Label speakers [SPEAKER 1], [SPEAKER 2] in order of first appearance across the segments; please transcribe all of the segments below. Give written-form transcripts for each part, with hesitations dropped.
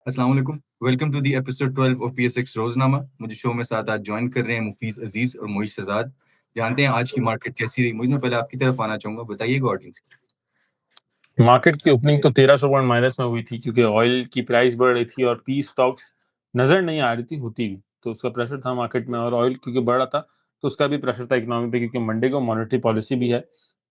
[SPEAKER 1] अस्सलाम वालेकुम। Welcome to the episode 12 of PSX रोजनामा। मुझे शो में साथ आज ज्वाइन कर रहे हैं मुफीस अजीज और मोइश शहजाद। जानते हैं आज की मार्केट कैसी रही। मुझे पहले आपकी तरफ आना चाहूंगा, बताइएगा ऑडियंस की।
[SPEAKER 2] मार्केट की ओपनिंग तो 1300 पॉइंट माइनस में हुई थी क्योंकि ऑयल की प्राइस बढ़ रही थी और पी स्टॉक्स नजर नहीं आ रही थी होती भी, तो उसका प्रेशर था मार्केट में। और ऑयल क्योंकि बढ़ रहा था तो उसका भी प्रेशर था इकोनॉमी पे, क्योंकि मंडे को मॉनेटरी पॉलिसी भी है।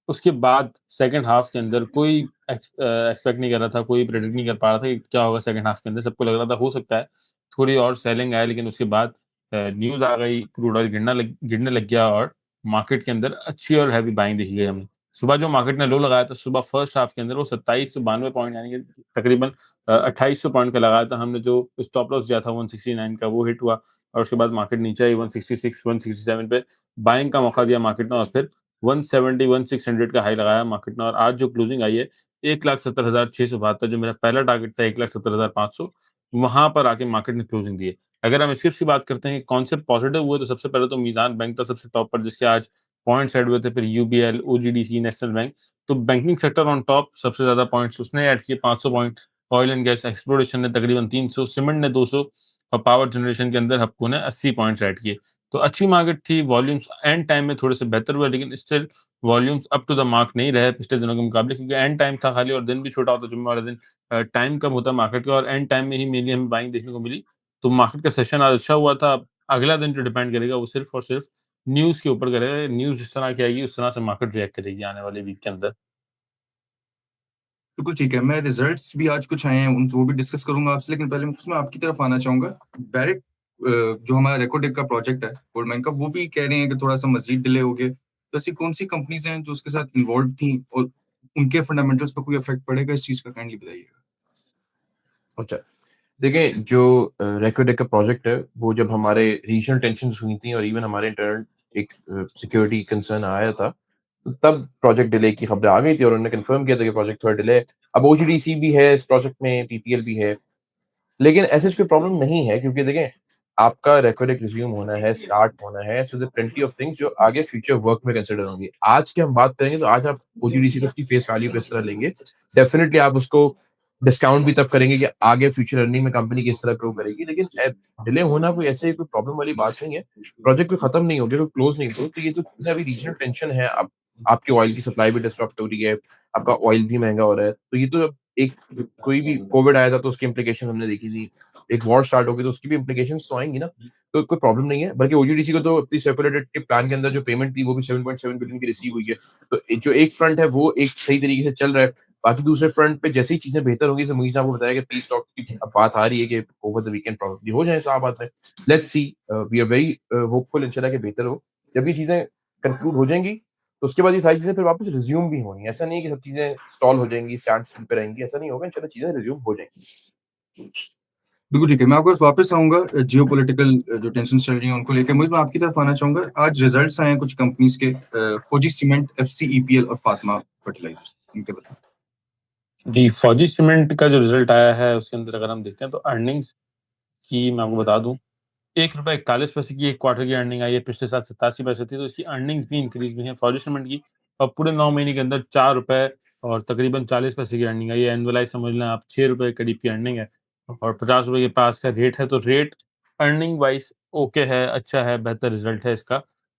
[SPEAKER 2] उसके बाद सेकंड हाफ के अंदर कोई एक्सपेक्ट नहीं कर रहा था, कोई प्रेडिक्ट नहीं कर पा रहा था कि क्या होगा सेकंड हाफ के अंदर। सबको लग रहा था हो सकता है थोड़ी और सेलिंग आए, लेकिन उसके बाद न्यूज आ गई, क्रूड ऑयल गिरने लग गया और मार्केट के अंदर अच्छी और हैवी बाइंग देखी गई हमें। सुबह जो मार्केट ने लो लगाया था सुबह फर्स्ट हाफ के अंदर, वो 2792 पॉइंट यानी कि तकरीबन 2800 पॉइंट का लगाया था हमने। जो स्टॉप लॉस दिया था 169 का, वो हिट हुआ और उसके बाद मार्केट नीचे आई 166 167 पे। बाइंग का मौका दिया मार्केट ने और फिर 170 1600 का हाई लगाया मार्केट ने। और आज जो क्लोजिंग आई है 1,70,672, जो मेरा पहला टारगेट था 1,70,500, वहां पर आके मार्केट ने क्लोजिंग दी है। अगर हम स्क्रिप्ट की बात करते हैं कौन से पॉजिटिव हुए, तो सबसे पहले तो मीजान बैंक था सबसे टॉप पर, जिसके आज पॉइंट्स ऐड हुए थे। फिर यूबीएल, ओजीडीसी, नेशनल बैंक। तो बैंकिंग सेक्टर ऑन टॉप, सबसे ज्यादा पॉइंट्स उसने ऐड किए 500 point. Oil and gas exploration ने तकरीबन 300, सीमेंट ने 200 और पावर जनरेशन के अंदर हपको ने 80 पॉइंट्स ऐड किए। तो अच्छी मार्केट थी। वॉल्यूम्स एंड टाइम में थोड़े से बेहतर हुए, लेकिन still volumes up to the mark नहीं रहे पिछले दिनों के मुकाबले, क्योंकि एंड टाइम था खाली और दिन भी छोटा होता जुम्मे वाले दिन। टाइम कम होता मार्केट का और एंड टाइम में ही मेनली हमें बाइंग देखने को मिली। तो मार्केट का सेशन आज अच्छा हुआ था। अगला दिन जो डिपेंड करेगा वो सिर्फ और सिर्फ न्यूज के ऊपर करेगा। न्यूज जिस तरह की आएगी उस तरह से मार्केट रिएक्ट करेगी आने वाले वीक के अंदर।
[SPEAKER 1] बिल्कुल ठीक है। मैं रिजल्ट्स भी आज कुछ आए हैं उन वो भी डिस्कस करूंगा आपसे, लेकिन पहले उसमें आपकी तरफ आना चाहूंगा। डायरेक्ट जो हमारा रेकोडेक का प्रोजेक्ट है गोल्डमैन का, वो भी कह रहे हैं कि थोड़ा सा मजीद डिले हो गया। तो ऐसी कौन सी कंपनीज हैं जो उसके साथ इन्वॉल्व थी और उनके फंडामेंटल्स पर कोई इफेक्ट पड़ेगा इस चीज का, काइंडली बताइएगा।
[SPEAKER 3] अच्छा, देखिए जो रेकोडेक का प्रोजेक्ट है, वो जब हमारे रीजनल टेंशन हुई थी और इवन हमारे इंटरनल एक सिक्योरिटी कंसर्न आया था, तो तब प्रोजेक्ट डिले की खबरें आ गई थी और उन्होंने कंफर्म किया था कि प्रोजेक्ट थोड़ा डिले है। अब ओजीडीसी भी है इस प्रोजेक्ट में, पीपीएल भी है, लेकिन ऐसे कोई प्रॉब्लम नहीं है क्योंकि देखें, आपका रेकॉर्ड एक रिज्यूम होना है, स्टार्ट होना है, so there plenty of things जो आगे फ्यूचर वर्क में कंसीडर होंगी। आज की हम बात करेंगे तो आज आप ओजीडीसी को उसकी फेस वैल्यू पे इस तरह लेंगे, डेफिनिटली आप उसको डिस्काउंट भी तब करेंगे कि आगे फ्यूचर अर्निंग में कंपनी किस तरह ग्रो करेगी। लेकिन डिले होना कोई ऐसे कोई प्रॉब्लम वाली बात नहीं है। प्रोजेक्ट कोई खत्म नहीं हो गया, कोई क्लोज नहीं हो, तो ये तो अभी रीजनल टेंशन है। अब आपकी ऑयल की सप्लाई भी डिस्टर्ब हो रही है, आपका ऑयल भी महंगा हो रहा है, तो ये तो एक कोई भी कोविड आया था तो उसकी इम्प्लीकेशन हमने देखी थी, एक वॉर स्टार्ट हो गई तो उसकी भी इम्प्लीकेशंस तो आएंगी ना। तो कोई प्रॉब्लम नहीं है। बल्कि ओजीडीसी को तो अपनी सेपरेटेड के प्लान के अंदर जो पेमेंट थी वो भी 7.7 बिलियन की रिसीव हुई है। तो जो एक फ्रंट है वो एक सही तरीके से चल रहा है। बाकी दूसरे फ्रंट पे जैसे ही चीजें बेहतर होंगी, जैसे मुझे आपको बताया कि पी स्टॉक की अब बात आ रही है कि ओवर द वीकेंड प्रॉब्लम हो जाए, साफ बात है। Let's see, we are very hopeful इंशाल्लाह कि बेहतर हो। जब ये चीजें कंक्लूड हो जाएंगी तो उसके बाद ये सारी चीजें फिर वापस रिज्यूम भी होंगी। ऐसा नहीं है कि सब चीजें स्टॉल हो जाएंगी, स्टैंड स्टिल पे रहेंगी, ऐसा नहीं होगा। इंशाल्लाह चीजें रिज्यूम हो जाएंगी।
[SPEAKER 1] बिल्कुल ठीक है। मैं आपको वापस आऊंगा जियोपॉलिटिकल जो टेंशन चल रही है उनको लेकर। मुझे मैं आपकी तरफ आना चाहूंगा। आज रिजल्ट्स आए हैं कुछ कंपनीज के, फौजी सीमेंट, एफसीईपीएल और फातिमा फर्टिलाइजर्स, इनके बताएं।
[SPEAKER 2] जी, फौजी सीमेंट का जो रिजल्ट आया है उसके अंदर अगर हम देखते हैं तो अर्निंग्स की मैं आपको बता दूं, 1 रुपये 41 पैसे की एक क्वार्टर की अर्निंग आई है। पिछले साल 87 पैसे थी, तो इसकी अर्निंग्स भी इंक्रीज हुई है फौजी सीमेंट की। और पूरे 9 महीने के अंदर 4 रुपए और तकरीबन 40 पैसे की अर्निंग आई है। एनुअलाइज समझ लें आप, 6 रुपए करीब की अर्निंग है और 50 रुपए के पास का रेट है। तो रेट अर्निंग वाइज ओके है, अच्छा है, बेहतर रिजल्ट है इसका।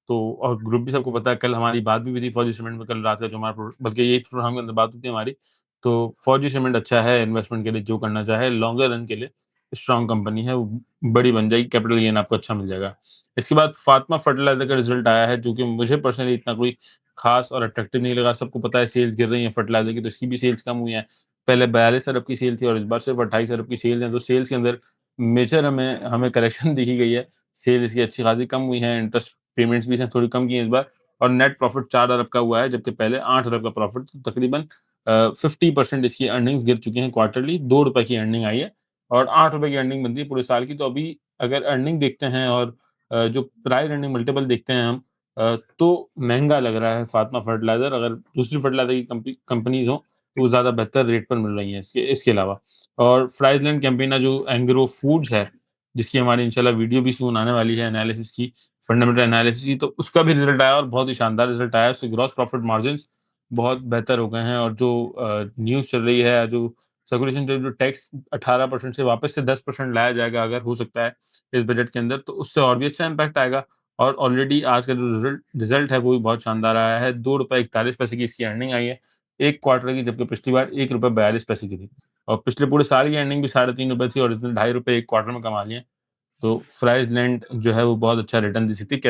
[SPEAKER 2] तो और ग्रुप भी सबको पता है, कल हमारी बात भी हुई थी फौजी सीमेंट में, कल रात का जो हमारा बल्कि यही प्रोग्राम के अंदर बात होती है हमारी। तो फौजी सीमेंट अच्छा है इन्वेस्टमेंट के लिए, जो करना चाहे लॉन्गर रन के लिए स्ट्रॉन्ग कंपनी है, वो बड़ी बन जाएगी, कैपिटल गेन आपको अच्छा मिल जाएगा। इसके बाद फातिमा फर्टिलाइजर का रिजल्ट आया है, जो कि मुझे पर्सनली इतना कोई खास और अट्रैक्टिव नहीं लगा। सबको पता है सेल्स गिर रही है फर्टिलाइजर की, तो इसकी भी सेल्स कम हुई है। पहले 42 अरब की सेल थी और इस बार सिर्फ 28 अरब की सेल है। तो सेल्स के अंदर मेजर हमें हमें करेक्शन दिखी गई है। सेल इसकी अच्छी खासी कम हुई है, इंटरेस्ट पेमेंट्स भी इसने थोड़ी कम की है इस बार। और नेट प्रॉफिट 4 अरब का हुआ है, जबकि पहले 8 अरब का प्रॉफिट। तो तकरीबन 50% इसकी अर्निंग्स गिर चुकी हैं। क्वार्टरली 2 रुपए की अर्निंग आई है और 8 रुपए की अर्निंग बनती है पूरे साल की। तो अभी अगर अर्निंग देखते हैं और जो प्राइस अर्निंग मल्टीपल देखते हैं हम, तो महंगा लग रहा है फातिमा फर्टिलाइजर। अगर दूसरी फर्टिलाइजर की कंपनीज हो तो वो ज़्यादा बेहतर रेट पर मिल रही हैं इसके अलावा। और फ्राइजलैंड कैंपेना जो एंग्रो फूड्स है, जिसकी हमारी इंशाल्लाह वीडियो भी सून आने वाली है एनालिसिस की, फंडामेंटल एनालिसिस की, तो उसका भी रिजल्ट आया और बहुत ही शानदार रिजल्ट आया। उसके ग्रॉस प्रॉफिट मार्जिन बहुत बेहतर हो गए हैं और जो न्यूज़ चल रही है, जो सर्कुलेशन जो टैक्स 18% से वापस से 10% लाया जाएगा अगर हो सकता है इस बजट के अंदर, तो उससे और भी अच्छा इम्पैक्ट आएगा। और ऑलरेडी आज का जो रिजल्ट है वो भी बहुत शानदार आया है। ₹2.41 की इसकी अर्निंग आई है 1 क्वार्टर की, जबकि पिछली बार ₹1.42 की थी। और पिछले पूरे साल की अर्निंग भी ₹3.5 थी और इसने ₹2.5 1 क्वार्टर में कमा लिए हैं। तो फ्राइज़ लैंड जो है वो बहुत अच्छा रिटर्न दे सकती है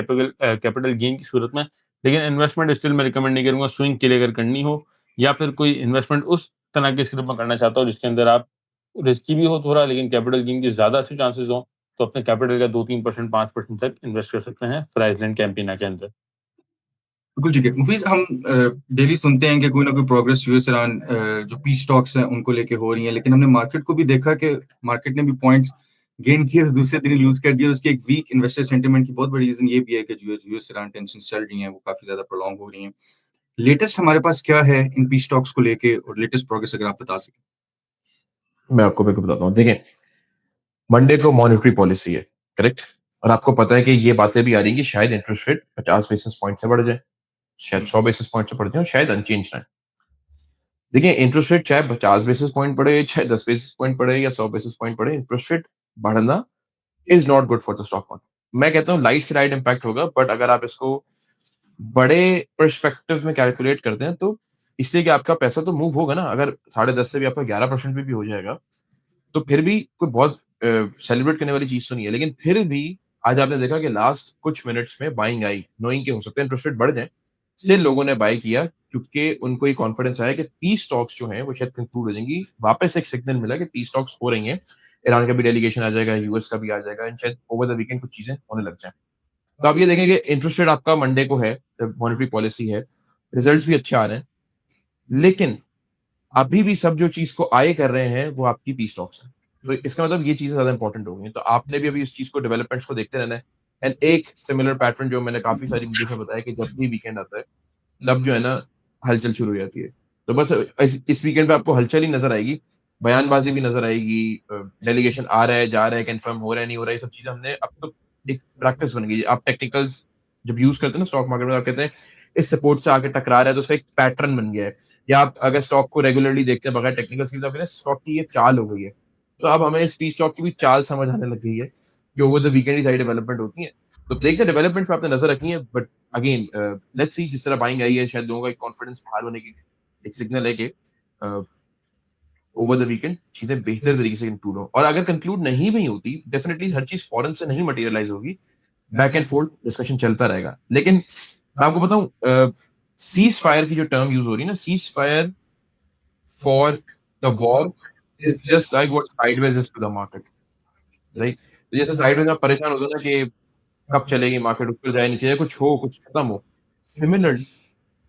[SPEAKER 2] कैपिटल गेन की सूरत में। लेकिन इन्वेस्टमेंट स्टिल मैं रिकमेंड नहीं करूँगा स्विंग के लिए अगर करनी हो, या फिर कोई इन्वेस्टमेंट उस तरह के स्क्रिप्ट में करना चाहता हो जिसके अंदर आप रिस्की भी हो थोड़ा लेकिन कैपिटल गेन के ज़्यादा अच्छे चांसेस हों, तो अपने कैपिटल का 2-3% 5% तक इन्वेस्ट कर सकते हैं फ्राइज़ लैंड कैंपेना के अंदर।
[SPEAKER 1] बिल्कुल ठीक है। मुफीज़, हम डेली सुनते हैं कि कोई ना कोई प्रोग्रेस यूएस ईरान जो पीस टॉक्स हैं उनको लेके हो रही हैं, लेकिन हमने मार्केट को भी देखा कि मार्केट ने भी पॉइंट्स गेन किए, दूसरे दिन लूज़ कर दिए। उसकी एक वीक इन्वेस्टर सेंटिमेंट की बहुत बड़ी रीज़न ये भी है कि जो यूएस ईरान टेंशन्स चल रही हैं, वो काफ़ी ज़्यादा प्रोलॉन्ग हो रही हैं। लेटेस्ट हमारे पास क्या है इन पीस टॉक्स को लेके और लेटेस्ट प्रोग्रेस अगर आप बता सकें?
[SPEAKER 3] मैं आपको बिल्कुल बताता हूँ। देखिए, मंडे को मॉनेटरी पॉलिसी है, करेक्ट? और आपको पता है कि ये बातें भी आ रही हैं कि शायद इंटरेस्ट रेट 50 बेसिस पॉइंट से बढ़ जाए, शायद 100 बेसिस पॉइंट से बढ़ जाए और शायद अनचेंज रहें। देखिए, इंटरेस्ट रेट चाहे 50 बेसिस पॉइंट बढ़े, चाहे 10 बेसिस पॉइंट बढ़े या 100 बेसिस पॉइंट बढ़े, इंटरेस्ट रेट बढ़ना is not good for the stock market. मैं कहता हूँ लाइट से लाइट इम्पैक्ट होगा, बट अगर आप इसको बड़े पर्सपेक्टिव में कैलकुलेट करते हैं तो इसलिए कि आपका पैसा तो मूव होगा ना। अगर 10.5 से भी आपका 11% भी हो जाएगा, तो फिर भी कोई बहुत सेलिब्रेट करने वाली चीज़ तो नहीं है। लेकिन फिर भी आज आपने देखा कि लास्ट कुछ मिनट्स में बाइंग आई, नोइंग के हो सकता है इंटरेस्ट रेट बढ़ जाए। स्टिल लोगों ने बाय किया क्योंकि उनको ये कॉन्फिडेंस आया कि पी स्टॉक्स जो हैं वो शायद कंक्लूड हो जाएंगी। वापस एक सिग्नल मिला कि पी स्टॉक्स हो रही हैं। ईरान का भी डेलीगेशन आ जाएगा, यूएस का भी आ जाएगा एंड शायद ओवर द वीकेंड कुछ चीज़ें होने लग जाएँ। तो आप ये देखें कि इंटरेस्ट रेट आपका मंडे को है, मॉनेटरी पॉलिसी है, रिजल्ट्स भी अच्छे आ रहे हैं। लेकिन अभी भी सब जो चीज़ को आए कर रहे हैं, वो आपकी पी स्टॉक्स हैं। तो इसका मतलब ये चीज़ें ज़्यादा इंपॉर्टेंट हो गई हैं। तो आपने भी अभी इस चीज़ को डेवलपमेंट्स को देखते रहना है। एंड एक सिमिलर पैटर्न जो मैंने काफ़ी सारी वीडियोज़ में बताया कि जब भी वीकेंड आता है, तब जो है ना हलचल शुरू हो जाती है। तो बस इस वीकेंड पे आपको हलचल ही नज़र आएगी, बयानबाज़ी भी नज़र आएगी, डेलीगेशन आ रहा है, जा रहा है, कन्फर्म हो रहा है, नहीं हो रहा है, ये सब चीज़ें हमने अब तो एक प्रैक्टिस बन गई है। आप टेक्निकल्स जब यूज़ करते हैं ना स्टॉक मार्केट में, आप कहते हैं इस सपोर्ट से आके टकरा रहा है, तो उसका एक पैटर्न बन गया है। या आप अगर स्टॉक को रेगुलरली देखते हैं बगैर टेक्निकल्स के, तो आप कहते हैं स्टॉक की ये चाल हो गई है। तो अब हमें इस पी स्टॉक की भी चाल समझ आने लग गई है, जो ओवर द वीकेंड ही सारी डेवलपमेंट होती है। तो देखते हैं डेवलपमेंट्स पे आपने नज़र रखी है, बट अगेन लेट्स सी जिस तरह बाइंग आई है, शायद लोगों का एक कॉन्फिडेंस बाहर होने की एक सिग्नल है कि ओवर द वीकेंड चीज़ें बेहतर तरीके से कंक्लूड हो। और अगर कंक्लूड नहीं भी होती, डेफिनिटली हर चीज़ फौरन से नहीं मटेरियलाइज़ होगी, बैक एंड फोर्थ डिस्कशन चलता रहेगा। लेकिन मैं आपको बताऊँ सीज़ फायर की जो टर्म यूज़ हो रही है ना, ceasefire for the war is just like what sideways is to the market, right? तो जैसे साइडवेज में आप परेशान होते हो ना कि कब चलेगी मार्केट, ऊपर जाए, नीचे जाए, कुछ हो, कुछ खत्म हो। सिमिलरली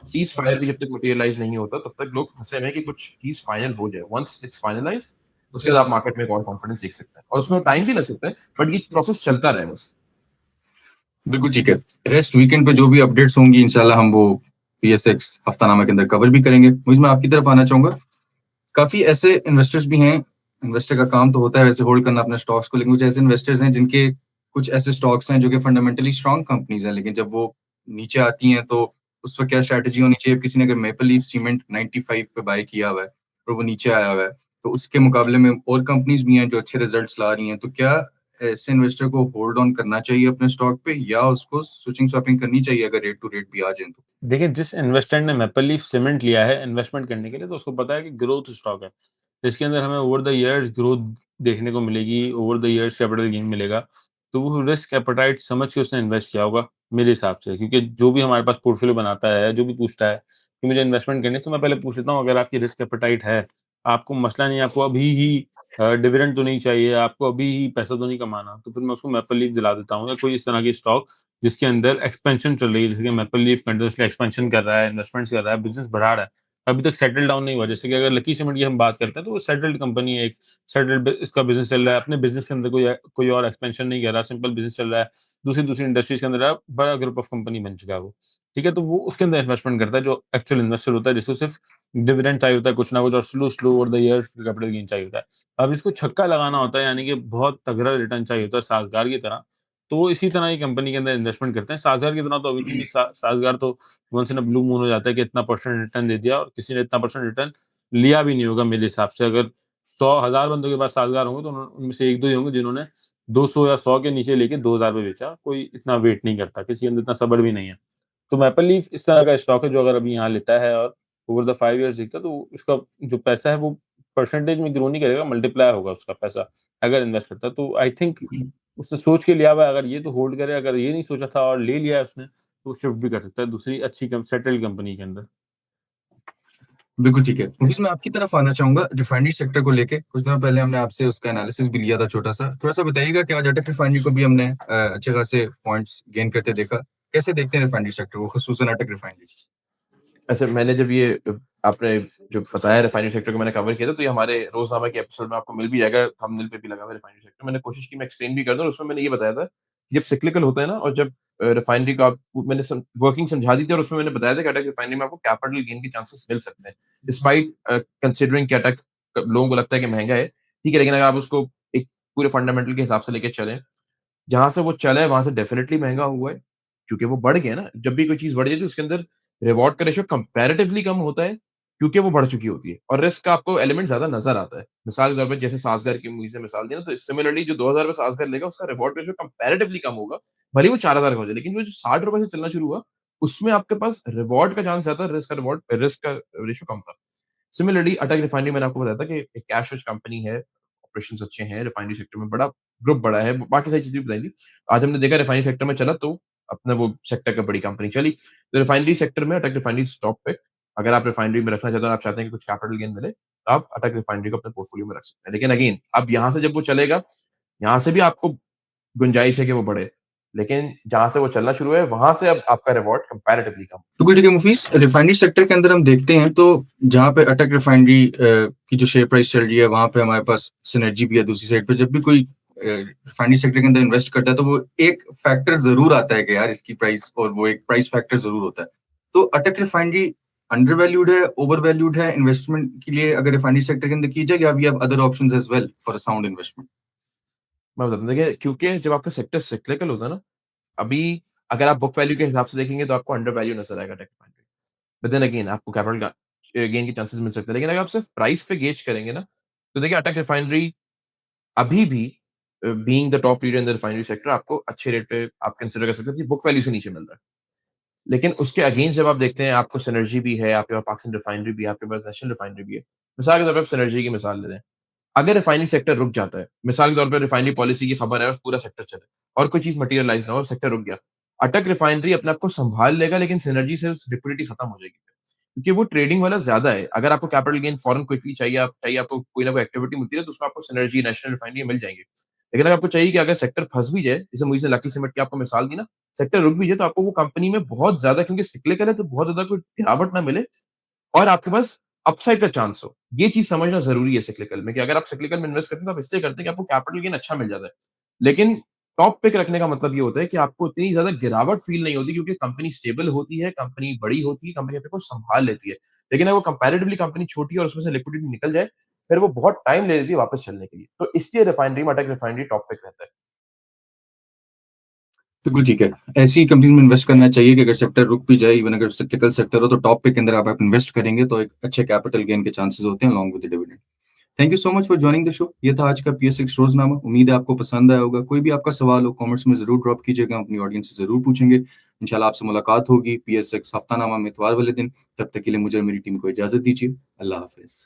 [SPEAKER 3] सीज़ फायर भी जब तक मटेरियलाइज़ नहीं होता, तब तक लोग फँसे हुए हैं कि कुछ चीज़ फाइनल हो जाए। वन्स इट्स फाइनलाइज़्ड, उसके बाद आप मार्केट में एक और कॉन्फिडेंस देख सकते हैं। और उसमें टाइम भी लग सकता है, बट ये प्रोसेस चलता रहे बस।
[SPEAKER 1] बिल्कुल ठीक है। रेस्ट वीकेंड पे जो भी अपडेट्स होंगी इंशाल्लाह हम वो पीएसएक्स हफ्तानामा के अंदर कवर भी करेंगे। मुझे मैं आपकी तरफ आना चाहूंगा, काफी ऐसे इन्वेस्टर्स भी हैं, इन्वेस्टर का काम तो होता है वैसे होल्ड करना अपने स्टॉक्स को, लेकिन कुछ ऐसे इन्वेस्टर्स हैं जिनके कुछ ऐसे स्टॉक्स हैं जो कि फंडामेंटली स्ट्रांग कंपनीज हैं, लेकिन जब वो नीचे आती हैं तो उस वक्त क्या स्ट्रैटेजी होनी चाहिए? किसी ने अगर मेपल लीफ सीमेंट 95 पे बाय किया हुआ है और वो नीचे आया हुआ है, तो उसके मुकाबले में और कंपनीज भी हैं जो अच्छे रिजल्ट्स ला रही हैं, तो क्या ऐसे इन्वेस्टर को होल्ड ऑन करना चाहिए अपने स्टॉक पे या उसको स्विचिंग स्वैपिंग करनी चाहिए अगर रेट टू रेट भी आ जाए तो?
[SPEAKER 2] देखिए, जिस इन्वेस्टर ने मैपल लीफ सीमेंट लिया है इन्वेस्टमेंट करने के लिए, तो उसको पता है कि ग्रोथ स्टॉक है। तो इसके अंदर हमें ओवर द ईयर्स ग्रोथ देखने को मिलेगी, over the years capital gain मिलेगा। तो वो रिस्क एपेटाइट समझ के उसने इन्वेस्ट किया होगा, मेरे हिसाब से। क्योंकि जो भी हमारे पास पोर्टफोलियो बनाता है, जो भी पूछता है कि मुझे इन्वेस्टमेंट करनी है, तो मैं पहले पूछ लेता हूँ अगर आपकी रिस्क एपेटाइट है, आपको मसला नहीं है, आपको अभी ही डिविडेंड तो नहीं चाहिए, आपको अभी ही पैसा तो नहीं कमाना, तो फिर मैं उसको मैपल लीफ दिला देता हूँ या कोई इस तरह की स्टॉक जिसके अंदर एक्सपेंशन चल रही है। जैसे कि मैपल लीफ कंटिन्यूअसली एक्सपेंशन कर रहा है, इन्वेस्टमेंट्स कर रहा है, बिज़नेस बढ़ा रहा है। अभी तक सेटल डाउन नहीं हुआ। जैसे कि अगर लकी सीमेंट की हम बात करते हैं, तो वो सेटल्ड कंपनी है, एक सेटल्ड इसका बिज़नेस चल रहा है। अपने बिज़नेस के अंदर कोई और एक्सपेंशन नहीं कर रहा, सिंपल बिज़नेस चल रहा है। दूसरी-दूसरी इंडस्ट्रीज़ के अंदर बड़ा ग्रुप ऑफ कंपनी बन चुका है वो। ठीक है? तो वो उसके अंदर इन्वेस्टमेंट करता है, जो एक्चुअल इन्वेस्टर होता है, जिसको सिर्फ डिविडेंड चाहिए होता है कुछ ना कुछ, और slow over the years capital gain चाहिए होता है। अब इसको छक्का लगाना होता है, यानी कि बहुत तगड़ा रिटर्न चाहिए होता है साज़गार की तरह। तो वो इसी तरह की कंपनी के अंदर इन्वेस्टमेंट करते हैं। साज़गार की तरह तो अभी नहीं, साज़गार तो once in a blue moon हो जाता है कि इतना परसेंट रिटर्न दे दिया, और किसी ने इतना परसेंट रिटर्न लिया भी नहीं होगा मेरे हिसाब से। अगर 100,000 बंदों के पास साझेदार होंगे तो उनमें से 1-2 ही होंगे जिन्होंने 200 या 100 के नीचे लेके 2,000 पे बेचा। कोई इतना वेट नहीं करता, किसी के अंदर इतना सब्र भी नहीं है। तो मैपल लीफ इस तरह का स्टॉक है जो अगर अभी यहाँ लेता है और ओवर द 5 इयर्स दिखता है तो उसका जो पैसा है वो परसेंटेज में ग्रो नहीं करेगा, मल्टीप्लाई होगा उसका पैसा अगर इन्वेस्ट करता है। तो आई थिंक उसने सोच के लिया हुआ है, अगर ये तो होल्ड करे, अगर ये नहीं सोचा था और ले लिया है उसने तो शिफ्ट भी कर सकता है दूसरी अच्छी सेटल्ड कंपनी के अंदर।
[SPEAKER 1] बिल्कुल ठीक है। मुफीस, मैं आपकी तरफ आना चाहूंगा रिफाइनरी सेक्टर को लेके। कुछ दिनों पहले हमने आपसे उसका एनालिसिस भी लिया था छोटा सा। थोड़ा सा बताइएगा कि आज अटक रिफाइनरी को भी हमने अच्छे खासे पॉइंट्स गेन करते देखा। कैसे देखते हैं रिफाइनरी सेक्टर को, खुसूसन अटक रिफाइनरी?
[SPEAKER 3] अच्छा, मैंने जब ये आपने जो बताया रिफाइनरी सेक्टर को मैंने कवर किया था, तो ये हमारे रोज़नामा के एपिसोड में आपको मिल भी जाएगा, थंबनेल पे भी लगा हुआ है रिफाइनरी सेक्टर। मैंने कोशिश की मैं एक्सप्लेन भी कर दूँ और उसमें मैंने ये बताया था, कि जब साइक्लिकल होता है ना और जब रिफाइनरी का मैंने वर्किंग समझा दी थी और उसमें मैंने बताया था कि अटक रिफाइनरी में आपको कैपिटल गेन के चांसेस मिल सकते हैं। डिस्पाइट कंसिडरिंग कि अटक लोगों को लगता है कि महँगा है, ठीक है, लेकिन अगर आप उसको एक पूरे फंडामेंटल के हिसाब से लेके चलें, जहाँ से वो चला है वहाँ से डेफिनिटली महँगा हुआ है, क्योंकि वो बढ़ गया ना। जब भी कोई चीज़ बढ़ जाती है उसके अंदर रिवॉर्ड का रेशियो कंपैरेटिवली कम होता है, क्योंकि वो बढ़ चुकी होती है और रिस्क का आपको एलिमेंट ज़्यादा नज़र आता है। मिसाल के तौर पे जैसे सासगर की मूवी से मिसाल दी ना, तो सिमिलरली जो 2000 में सासगर लेगा उसका रिवॉर्ड रेशियो कंपैरेटिवली कम होगा, भले ही वो 4000 का हो जाए, लेकिन वो जो ₹60 से चलना शुरू हुआ, उसमें आपके पास रिवॉर्ड का चांस ज़्यादा, रिस्क का रेशियो कम था। सिमिलरली अटक रिफाइनरी मैंने आपको बताया था कि एक कैश रिच कंपनी है, ऑपरेशंस अच्छे हैं, रिफाइनरी सेक्टर में बड़ा ग्रुप बड़ा है, बाकी सारी चीज़ें भी बताई थी। आज हमने देखा रिफाइनरी सेक्टर में चला तो अपना वो सेक्टर का बड़ी कंपनी चली। तो रिफाइनरी सेक्टर में अटक रिफाइनरी इज़ टॉप पिक। अगर आप रिफाइनरी में रखना चाहते हो, आप चाहते हैं कि कुछ कैपिटल गेन मिले, तो आप अटक रिफाइनरी को अपने पोर्टफोलियो में रख सकते हैं। लेकिन अगेन अब यहाँ से जब वो चलेगा, यहाँ से भी आपको गुंजाइश है कि वो बढ़े। लेकिन जहाँ से वो चलना शुरू है, वहाँ से अब आपका रिवॉर्ड कंपैरेटिवली कम।
[SPEAKER 1] बिल्कुल ठीक है मुफीस। रिफाइनरी सेक्टर के अंदर हम देखते हैं तो जहाँ पे अटक रिफाइनरी की जो शेयर प्राइस चल रही है वहां पे हमारे पास सिनर्जी भी है। दूसरी साइड पे जब भी कोई रिफाइनरी सेक्टर के अंदर इन्वेस्ट करता है तो वो एक फैक्टर जरूर आता है कि यार इसकी प्राइस, और वो एक प्राइस फैक्टर जरूर होता है। तो अटक रिफाइनरी अंडर वैल्यूड है, ओवर वैल्यूड है इन्वेस्टमेंट के लिए अगर रिफाइनरी सेक्टर के अंदर की जाए, या we have other options as well for a sound investment?
[SPEAKER 3] मैं बताता हूँ, देखिए क्योंकि जब आपका सेक्टर साइक्लिकल होता है ना, अभी अगर आप बुक वैल्यू के हिसाब से देखेंगे तो आपको अंडर वैल्यू नज़र आएगा tech refinery. But then again आपको कैपिटल का गेन के चांसेस मिल सकते हैं। लेकिन अगर आप सिर्फ प्राइस पे गेज करेंगे ना, तो देखिए अटक रिफाइनरी अभी भी being the top leader in the refinery sector आपको अच्छे रेट पे आप कंसीडर कर सकते हैं कि बुक वैल्यू से नीचे मिल रहा है। लेकिन उसके अगेंस्ट जब आप देखते हैं, आपको सिनर्जी भी है, आपके पास पाकिस्तान रिफाइनरी भी है, आपके पास नेशनल रिफाइनरी भी है। मिसाल के तौर पे आप सिनर्जी की मिसाल ले लें। अगर रिफाइनरी सेक्टर रुक जाता है, मिसाल के तौर पे रिफाइनरी पॉलिसी की खबर है और पूरा सेक्टर चले और कोई चीज़ मटेरियलाइज़ ना हो और सेक्टर रुक गया। अटक रिफाइनरी अपने आप को सँभाल लेगा, लेकिन सिनर्जी से लिक्विडिटी खत्म हो जाएगी। क्योंकि वो ट्रेडिंग वाला ज़्यादा है। अगर आपको कैपिटल गेन फॉरेन क्विकली चाहिए, चाहिए आपको कोई ना कोई एक्टिविटी मिलती है, तो उसमें आपको सिनर्जी, नेशनल रिफाइनरी मिल जाएँगे। लेकिन अगर आपको चाहिए कि अगर सेक्टर फँस भी जाए, जैसे मुझे लकी सीमेंट की आपको मिसाल दी ना, सेक्टर रुक भी जाए तो आपको वो कंपनी में बहुत ज़्यादा, क्योंकि सिक्लिकल है तो बहुत ज़्यादा कोई गिरावट ना मिले और आपके पास अपसाइड का चांस हो। ये चीज़ समझना ज़रूरी है सिक्लिकल में, कि अगर आप सिक्लिकल में इन्वेस्ट करते हैं तो आप इसलिए करते हैं कि आपको कैपिटल गेन अच्छा मिल जाता है। लेकिन टॉप पिक रखने का मतलब ये होता है कि आपको इतनी ज़्यादा गिरावट फ़ील नहीं होती, क्योंकि कंपनी स्टेबल होती है, कंपनी बड़ी होती है, कंपनी अपने को सँभाल लेती है। लेकिन अगर वो कंपैरेटिवली कंपनी छोटी है और उसमें से लिक्विडिटी निकल जाए, फिर वो बहुत टाइम ले लेती है वापस चलने के लिए। तो इसलिए रिफाइनरी में अटक रिफाइनरी टॉप पिक रहता है।
[SPEAKER 1] बिल्कुल ठीक है। ऐसी कंपनीज में इन्वेस्ट करना चाहिए कि अगर सेक्टर रुक भी जाए, इवन अगर सिक्लिकल सेक्टर हो, तो टॉप पे के अंदर आप इन्वेस्ट करेंगे तो एक अच्छे कैपिटल गेन के चांसेस होते हैं along with the dividend. Thank you so much for joining the show. ये था आज का PS6 रोजनामा। उम्मीद है आपको पसंद आया होगा। कोई भी आपका सवाल हो कमेंट्स में जरूर ड्रॉप कीजिएगा, अपनी ऑडियंस से जरूर पूछेंगे। इंशाल्लाह आपसे मुलाकात होगी PS6 हफ्तानामा में इतवार वाले दिन। तब तक के लिए मुझे और मेरी टीम को इजाजत दीजिए। अल्लाह हाफिज।